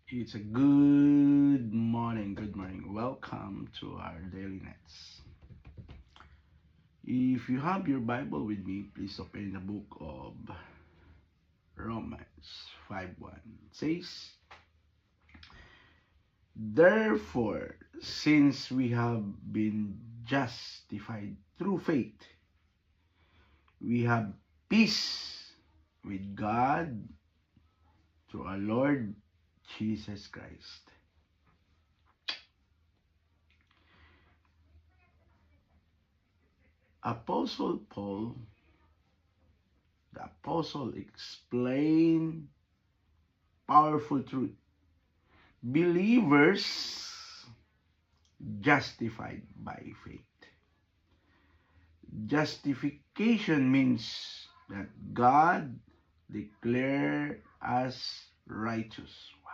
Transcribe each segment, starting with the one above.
It's a good morning, good morning. Welcome to our daily nets. If you have your Bible with me, please open the book of Romans 5:1. It says, "Therefore, since we have been justified through faith, we have peace with God through our Lord Jesus Christ." Apostle Paul, the apostle, explained powerful truth. Believers justified by faith. Justification means that God declared us righteous. Wow.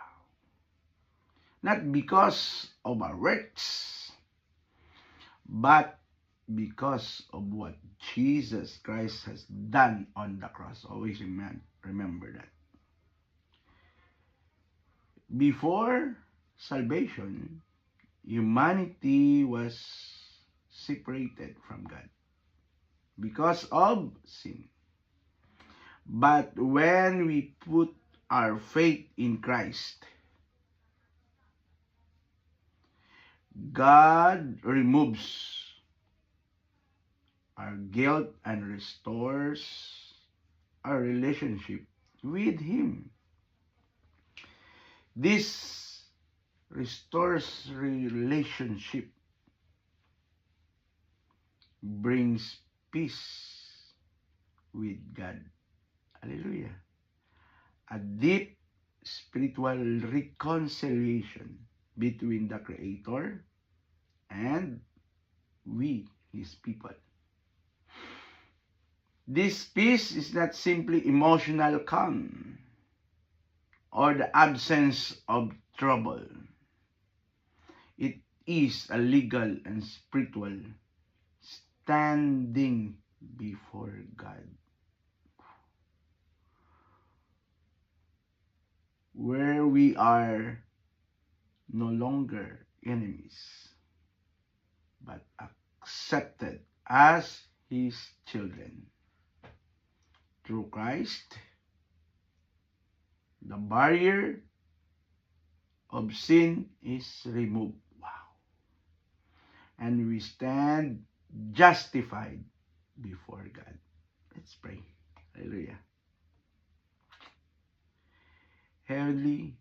Not because of our works, but because of what Jesus Christ has done on the cross. Always remember that. Before salvation, humanity was separated from God because of sin. But when we put our faith in Christ, God removes our guilt and restores our relationship with Him. This restores relationship, brings peace with God. Hallelujah. A deep spiritual reconciliation between the Creator and we, His people. This peace is not simply emotional calm or the absence of trouble. It is a legal and spiritual standing before God, where we are no longer enemies, but accepted as His children. Through Christ, the barrier of sin is removed. Wow. And we stand justified before God. Let's pray. Hallelujah. Heavenly